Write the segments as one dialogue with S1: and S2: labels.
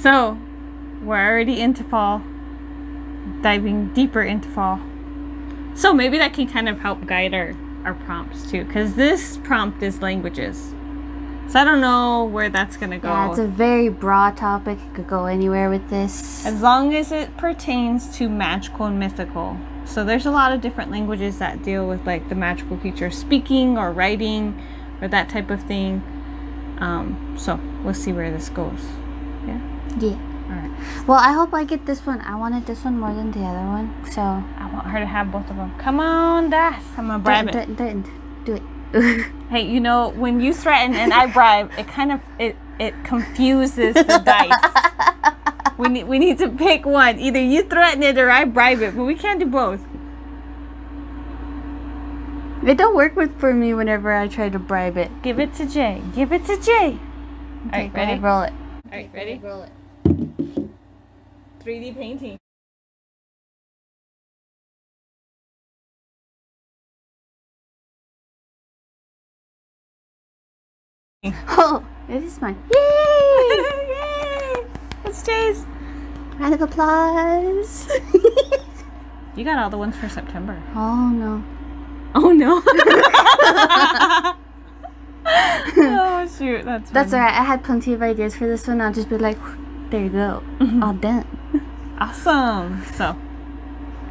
S1: So, we're already into fall, diving deeper into fall. So maybe that can kind of help guide our prompts too, because this prompt is languages. So I don't know where that's going to go.
S2: Yeah, it's a very broad topic. It could go anywhere with this.
S1: As long as it pertains to magical and mythical. So there's a lot of different languages that deal with like the magical creature speaking or writing or that type of thing. So we'll see where this goes. Yeah?
S2: Yeah.
S1: Alright.
S2: Well, I hope I get this one. I wanted this one more than the other one, so
S1: I want her to have both of them. Come on, Das. I'm gonna bribe it.
S2: Do it.
S1: Hey, you know, when you threaten and I bribe, it kind of it confuses the dice. We need to pick one. Either you threaten it or I bribe it, but we can't do both.
S2: It don't work for me whenever I try to bribe it.
S1: Give it to Jay. Give it to Jay.
S2: Okay,
S1: Alright, ready?
S2: Roll it.
S1: Alright, ready?
S2: Roll it.
S1: 3D painting.
S2: Oh, it is mine. Yay!
S1: Yay! It's Jay's.
S2: Round of applause.
S1: You got all the ones for September.
S2: Oh no.
S1: Oh no. Oh shoot,
S2: That's alright. I had plenty of ideas for this one. I'll just be like, there you go. All done.
S1: Awesome. So,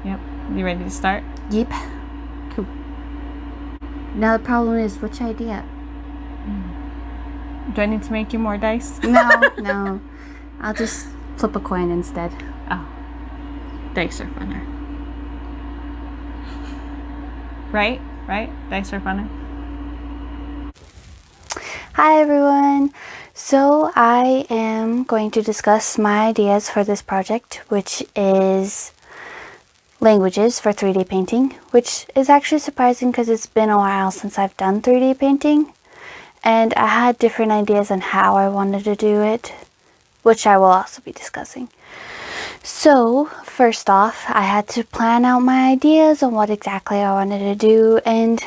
S1: yep. You ready to start?
S2: Yep.
S1: Cool.
S2: Now the problem is, which idea?
S1: Do I need to make you more dice?
S2: No. I'll just flip a coin instead.
S1: Oh. Dice are funner. Right? Dice are funner.
S2: Hi everyone. So I am going to discuss my ideas for this project, which is languages for 3D painting, which is actually surprising because it's been a while since I've done 3D painting. And I had different ideas on how I wanted to do it, which I will also be discussing. So, first off, I had to plan out my ideas on what exactly I wanted to do, and,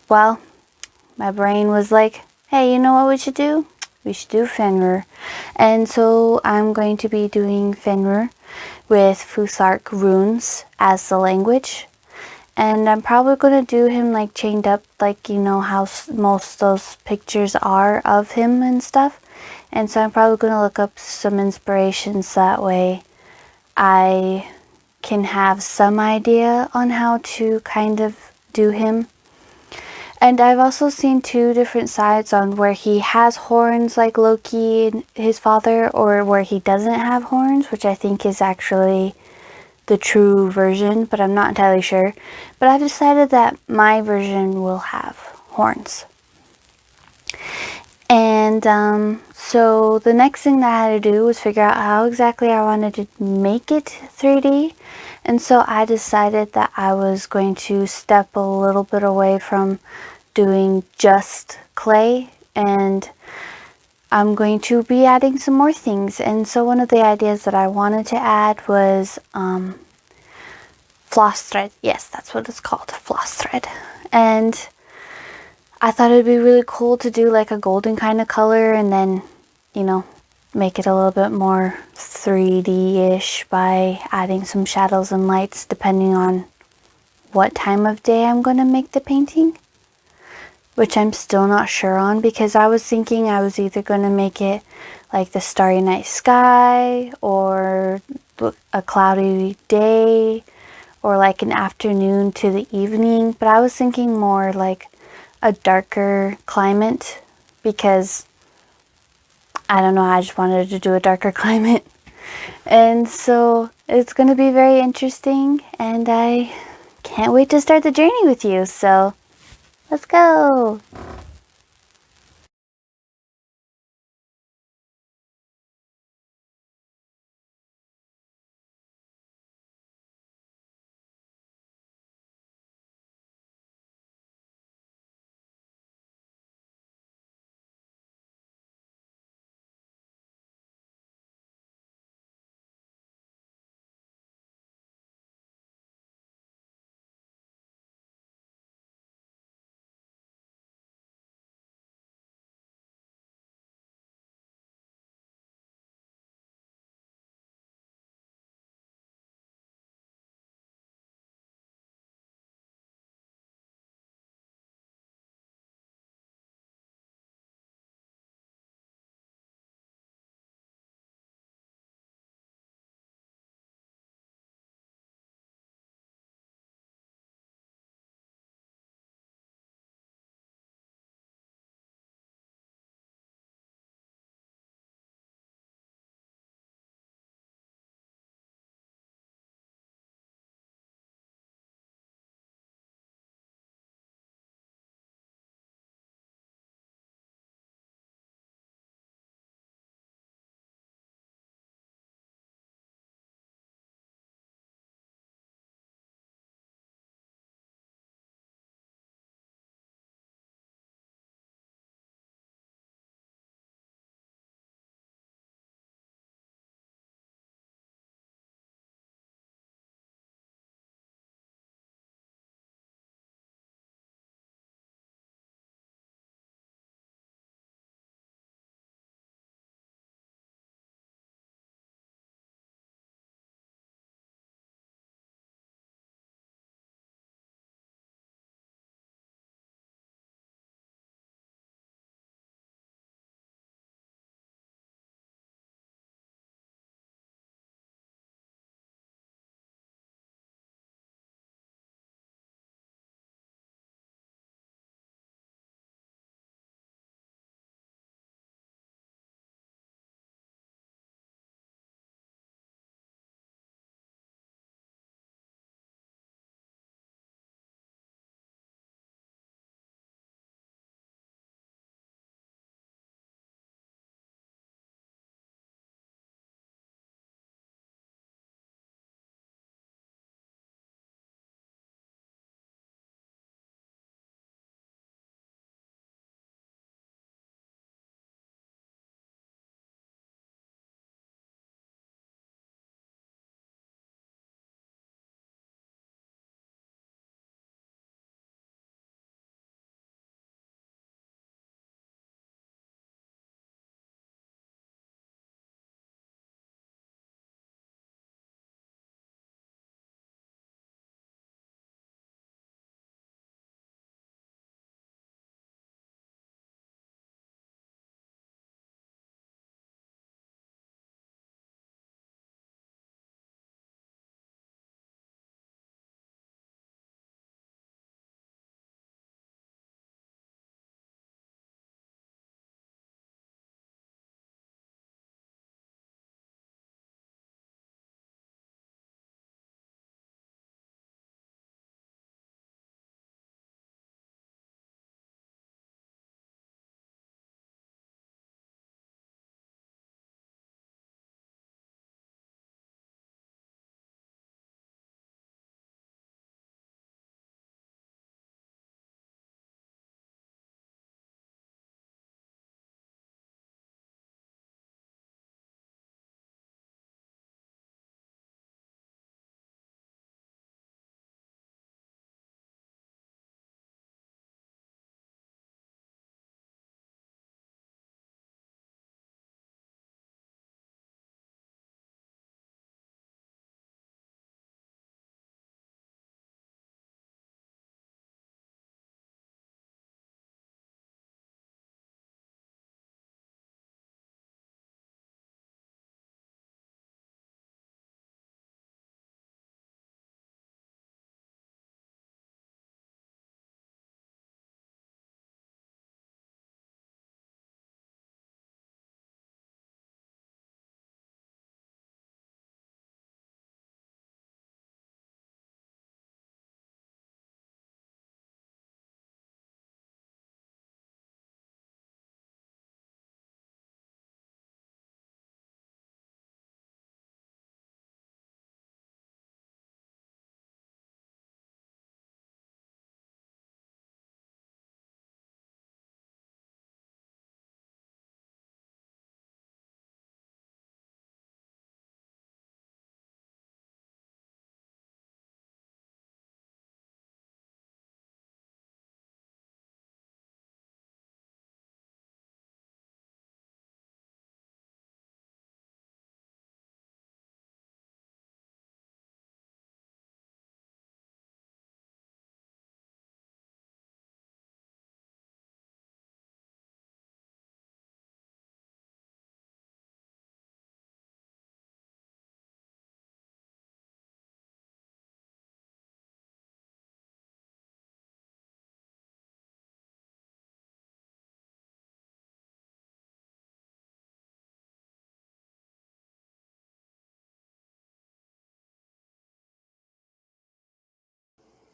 S2: well, my brain was like, hey, you know what we should do? We should do Fenrir. And so I'm going to be doing Fenrir with Futhark runes as the language. And I'm probably going to do him like chained up, like, you know how most of those pictures are of him and stuff. And so I'm probably going to look up some inspirations, that way I can have some idea on how to kind of do him. And I've also seen two different sides on where he has horns like Loki and his father, or where he doesn't have horns, which I think is actually the true version, but I'm not entirely sure. But I've decided that my version will have horns. And so the next thing that I had to do was figure out how exactly I wanted to make it 3D. And so I decided that I was going to step a little bit away from doing just clay, and I'm going to be adding some more things. And so one of the ideas that I wanted to add was floss thread. Yes, that's what it's called, floss thread. And I thought it'd be really cool to do like a golden kind of color, and then, you know, make it a little bit more 3D-ish by adding some shadows and lights depending on what time of day I'm going to make the painting, which I'm still not sure on, because I was thinking I was either going to make it like the starry night sky, or a cloudy day, or like an afternoon to the evening, but I was thinking more like a darker climate, because I don't know, I just wanted to do a darker climate. And so it's going to be very interesting, and I can't wait to start the journey with you, so let's go!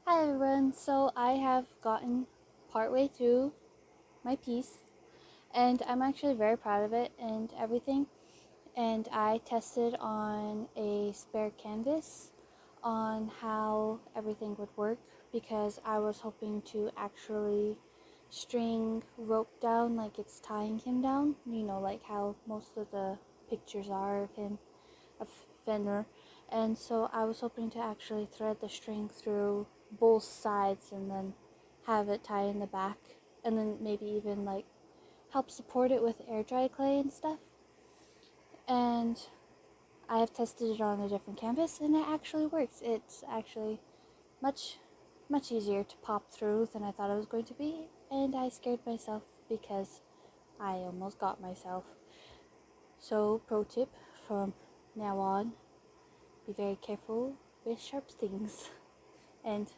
S2: Hi everyone, so I have gotten partway through my piece and I'm actually very proud of it and everything. And I tested on a spare canvas on how everything would work because I was hoping to actually string rope down like it's tying him down, you know, like how most of the pictures are of him, of Fenrir. And so I was hoping to actually thread the string through both sides and then have it tie in the back and then maybe even like help support it with air dry clay and stuff. And I have tested it on a different canvas and it actually works. It's actually much easier to pop through than I thought it was going to be, and I scared myself because I almost got myself. So pro tip from now on, be very careful with sharp things and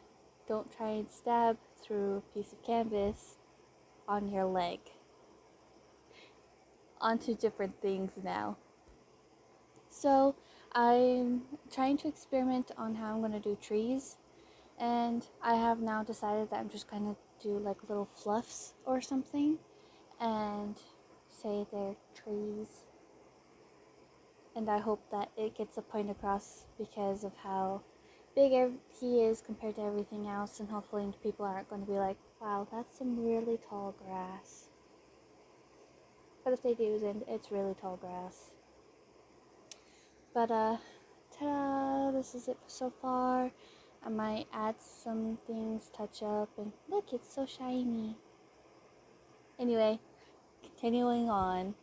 S2: don't try and stab through a piece of canvas on your leg. On to different things now. So I'm trying to experiment on how I'm going to do trees, and I have now decided that I'm just going to do like little fluffs or something and say they're trees. And I hope that it gets a point across because of how big he is compared to everything else, and hopefully people aren't going to be like, wow, that's some really tall grass. But if they do, then it's really tall grass. But ta-da, this is it so far. I might add some things, touch up, and look, it's so shiny. Anyway, continuing on.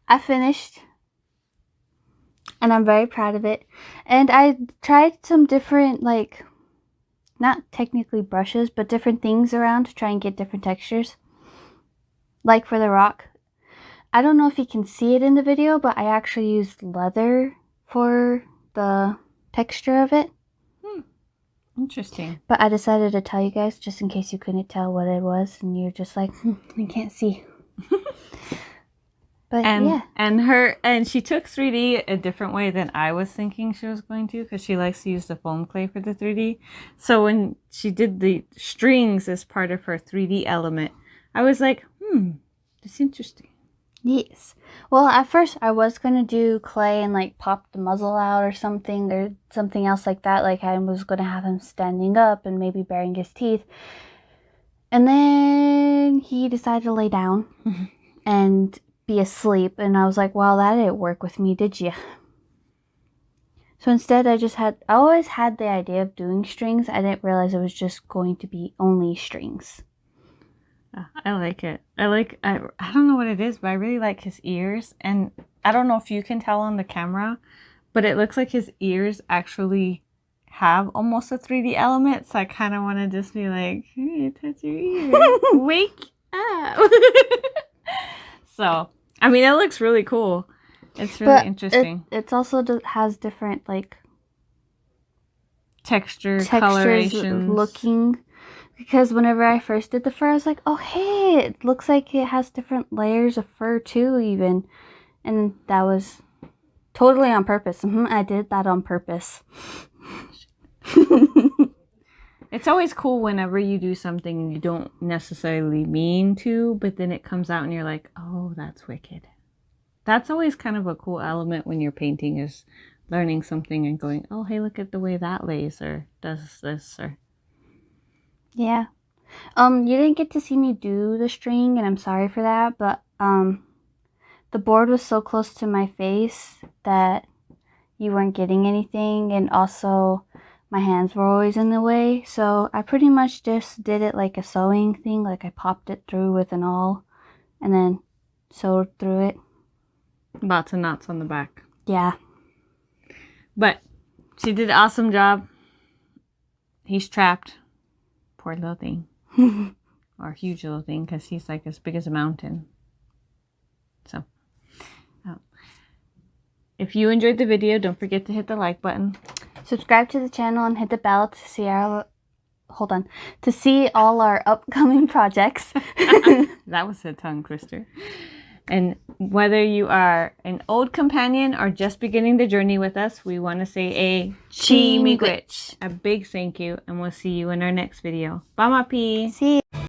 S2: I finished. And I'm very proud of it. And I tried some different, like, not technically brushes, but different things around to try and get different textures. Like for the rock. I don't know if you can see it in the video, but I actually used leather for the texture of it.
S1: Interesting.
S2: But I decided to tell you guys just in case you couldn't tell what it was and you're just like, I can't see. But yeah.
S1: And she took 3D a different way than I was thinking she was going to, because she likes to use the foam clay for the 3D. So when she did the strings as part of her 3D element, I was like, that's interesting.
S2: Yes. Well, at first I was going to do clay and like pop the muzzle out or something else like that. Like I was going to have him standing up and maybe baring his teeth. And then he decided to lay down and be asleep. And I was like, well, that didn't work with me, did you? So instead I always had the idea of doing strings. I didn't realize it was just going to be only strings.
S1: I like it. I don't know what it is, but I really like his ears. And I don't know if you can tell on the camera, but it looks like his ears actually have almost a 3D element. So I kind of want to just be like, hey, touch your ear. Wake up. So, I mean, it looks really cool. It's really interesting.
S2: It's also has different, like,
S1: textures,
S2: colorations. Looking. Because whenever I first did the fur, I was like, oh, hey, it looks like it has different layers of fur, too, even. And that was totally on purpose. I did that on purpose.
S1: It's always cool whenever you do something you don't necessarily mean to, but then it comes out and you're like, oh, that's wicked. That's always kind of a cool element when you're painting, is learning something and going, oh, hey, look at the way that lays or does this or...
S2: Yeah. You didn't get to see me do the string, and I'm sorry for that, but the board was so close to my face that you weren't getting anything, and also my hands were always in the way, so I pretty much just did it like a sewing thing, like I popped it through with an awl and then sewed through it.
S1: Lots of knots on the back.
S2: Yeah.
S1: But she did an awesome job. He's trapped. Poor little thing. Or huge little thing, because he's like as big as a mountain. So, if you enjoyed the video, don't forget to hit the like button.
S2: Subscribe to the channel and hit the bell to see to see all our upcoming projects.
S1: That was a tongue twister. And whether you are an old companion or just beginning the journey with us, we want to say a chi miigwech. A big thank you, and we'll see you in our next video. Bye, Mapi.
S2: See you.